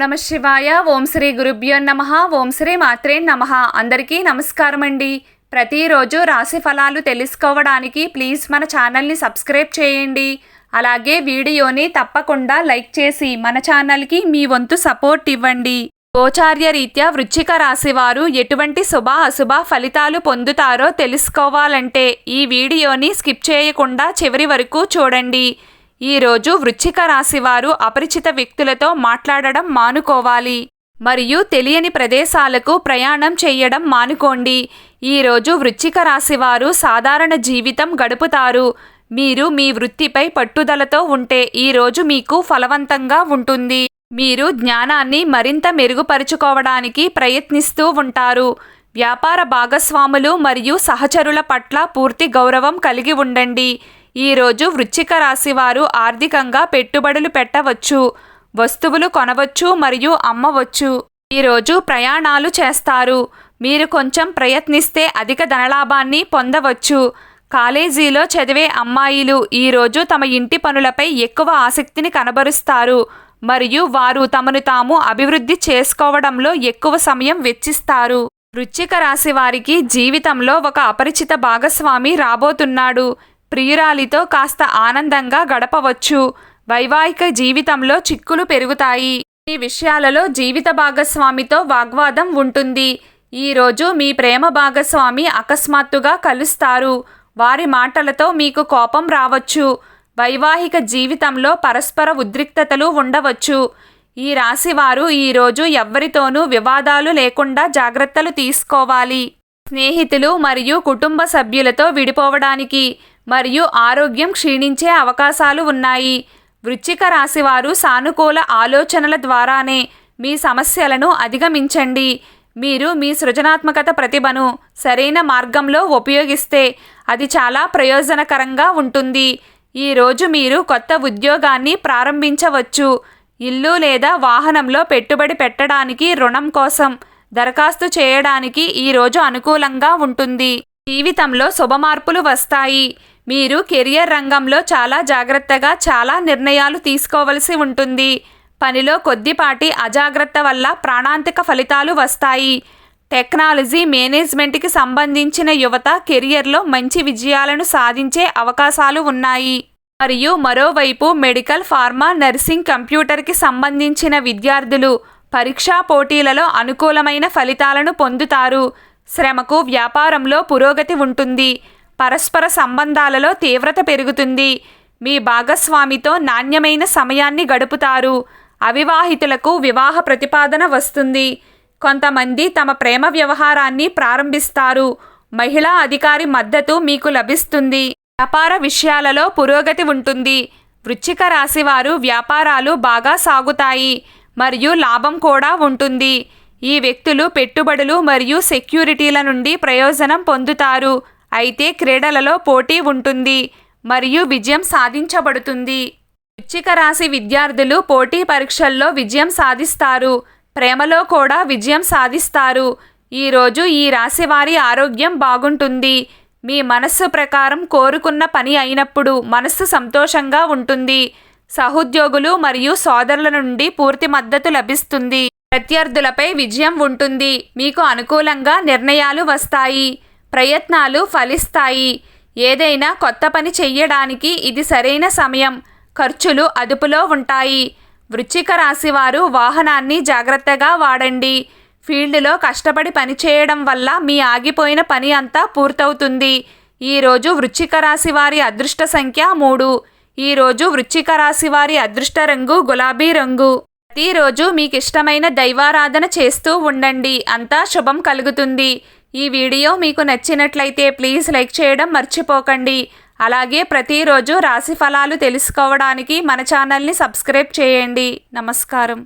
నమ శివాయ. ఓం శ్రీ గురుభ్యో నమః. ఓం శ్రీ మాత్రే నమః. అందరికీ నమస్కారం అండి. ప్రతిరోజు రాశి ఫలాలు తెలుసుకోవడానికి ప్లీజ్ మన ఛానల్ని సబ్స్క్రైబ్ చేయండి. అలాగే వీడియోని తప్పకుండా లైక్ చేసి మన ఛానల్కి మీ వంతు సపోర్ట్ ఇవ్వండి. గోచార్య రీత్యా వృశ్చిక రాశి వారు ఎటువంటి శుభ అశుభ ఫలితాలు పొందుతారో తెలుసుకోవాలంటే ఈ వీడియోని స్కిప్ చేయకుండా చివరి వరకు చూడండి. ఈరోజు వృశ్చిక రాశి వారు అపరిచిత వ్యక్తులతో మాట్లాడడం మానుకోవాలి మరియు తెలియని ప్రదేశాలకు ప్రయాణం చేయడం మానుకోండి. ఈరోజు వృశ్చిక రాశి వారు సాధారణ జీవితం గడుపుతారు. మీరు మీ వృత్తిపై పట్టుదలతో ఉంటే ఈరోజు మీకు ఫలవంతంగా ఉంటుంది. మీరు జ్ఞానాన్ని మరింత మెరుగుపరుచుకోవడానికి ప్రయత్నిస్తూ ఉంటారు. వ్యాపార భాగస్వాములు మరియు సహచరుల పట్ల పూర్తి గౌరవం కలిగి ఉండండి. ఈరోజు వృశ్చిక రాశి వారు ఆర్థికంగా పెట్టుబడులు పెట్టవచ్చు, వస్తువులు కొనవచ్చు మరియు అమ్మవచ్చు. ఈరోజు ప్రయాణాలు చేస్తారు. మీరు కొంచెం ప్రయత్నిస్తే అధిక ధనలాభాన్ని పొందవచ్చు. కాలేజీలో చదివే అమ్మాయిలు ఈరోజు తమ ఇంటి పనులపై ఎక్కువ ఆసక్తిని కనబరుస్తారు మరియు వారు తమను తాము అభివృద్ధి చేసుకోవడంలో ఎక్కువ సమయం వెచ్చిస్తారు. వృశ్చిక రాశి వారికి జీవితంలో ఒక అపరిచిత భాగస్వామి రాబోతున్నాడు. ప్రియురాలితో కాస్త ఆనందంగా గడపవచ్చు. వైవాహిక జీవితంలో చిక్కులు పెరుగుతాయి. ఈ విషయాలలో జీవిత భాగస్వామితో వాగ్వాదం ఉంటుంది. ఈరోజు మీ ప్రేమ భాగస్వామి అకస్మాత్తుగా కలుస్తారు. వారి మాటలతో మీకు కోపం రావచ్చు. వైవాహిక జీవితంలో పరస్పర ఉద్రిక్తతలు ఉండవచ్చు. ఈ రాశివారు ఈరోజు ఎవ్వరితోనూ వివాదాలు లేకుండా జాగ్రత్తలు తీసుకోవాలి. స్నేహితులు మరియు కుటుంబ సభ్యులతో విడిపోవడానికి మరియు ఆరోగ్యం క్షీణించే అవకాశాలు ఉన్నాయి. వృశ్చిక రాశివారు సానుకూల ఆలోచనల ద్వారానే మీ సమస్యలను అధిగమించండి. మీరు మీ సృజనాత్మకత ప్రతిభను సరైన మార్గంలో ఉపయోగిస్తే అది చాలా ప్రయోజనకరంగా ఉంటుంది. ఈరోజు మీరు కొత్త ఉద్యోగాన్ని ప్రారంభించవచ్చు. ఇల్లు లేదా వాహనంలో పెట్టుబడి పెట్టడానికి రుణం కోసం దరఖాస్తు చేయడానికి ఈరోజు అనుకూలంగా ఉంటుంది. జీవితంలో శుభమార్పులు వస్తాయి. మీరు కెరియర్ రంగంలో చాలా జాగ్రత్తగా చాలా నిర్ణయాలు తీసుకోవలసి ఉంటుంది. పనిలో కొద్దిపాటి అజాగ్రత్త వల్ల ప్రాణాంతక ఫలితాలు వస్తాయి. టెక్నాలజీ మేనేజ్మెంట్కి సంబంధించిన యువత కెరియర్లో మంచి విజయాలను సాధించే అవకాశాలు ఉన్నాయి. మరియు మరోవైపు మెడికల్, ఫార్మా, నర్సింగ్, కంప్యూటర్కి సంబంధించిన విద్యార్థులు పరీక్షా పోటీలలో అనుకూలమైన ఫలితాలను పొందుతారు. శ్రమకు వ్యాపారంలో పురోగతి ఉంటుంది. పరస్పర సంబంధాలలో తీవ్రత పెరుగుతుంది. మీ భాగస్వామితో నాణ్యమైన సమయాన్ని గడుపుతారు. అవివాహితులకు వివాహ ప్రతిపాదన వస్తుంది. కొంతమంది తమ ప్రేమ వ్యవహారాన్ని ప్రారంభిస్తారు. మహిళా అధికారి మద్దతు మీకు లభిస్తుంది. వ్యాపార విషయాలలో పురోగతి ఉంటుంది. వృశ్చిక రాశివారు వ్యాపారాలు బాగా సాగుతాయి మరియు లాభం కూడా ఉంటుంది. ఈ వ్యక్తులు పెట్టుబడులు మరియు సెక్యూరిటీల నుండి ప్రయోజనం పొందుతారు. అయితే క్రీడలలో పోటీ ఉంటుంది మరియు విజయం సాధించబడుతుంది. వృశ్చిక రాశి విద్యార్థులు పోటీ పరీక్షల్లో విజయం సాధిస్తారు. ప్రేమలో కూడా విజయం సాధిస్తారు. ఈరోజు ఈ రాశి వారి ఆరోగ్యం బాగుంటుంది. మీ మనస్సు ప్రకారం కోరుకున్న పని అయినప్పుడు మనస్సు సంతోషంగా ఉంటుంది. సహోద్యోగులు మరియు సోదరుల నుండి పూర్తి మద్దతు లభిస్తుంది. ప్రత్యర్థులపై విజయం ఉంటుంది. మీకు అనుకూలంగా నిర్ణయాలు వస్తాయి. ప్రయత్నాలు ఫలిస్తాయి. ఏదైనా కొత్త పని చెయ్యడానికి ఇది సరైన సమయం. ఖర్చులు అదుపులో ఉంటాయి. వృశ్చిక రాశివారు వాహనాన్ని జాగ్రత్తగా వాడండి. ఫీల్డ్లో కష్టపడి పనిచేయడం వల్ల మీ ఆగిపోయిన పని అంతా పూర్తవుతుంది. ఈరోజు వృశ్చిక రాశి వారి అదృష్ట సంఖ్య 3. ఈరోజు వృశ్చిక రాశి వారి అదృష్ట రంగు గులాబీ రంగు. ప్రతిరోజు మీకు ఇష్టమైన దైవారాధన చేస్తూ ఉండండి. అంతా శుభం కలుగుతుంది. ఈ వీడియో మీకు నచ్చినట్లయితే ప్లీజ్ లైక్ చేయడం మర్చిపోకండి. అలాగే ప్రతిరోజు రాశి ఫలాలు తెలుసుకోవడానికి మన ఛానల్ని సబ్స్క్రైబ్ చేయండి. నమస్కారం.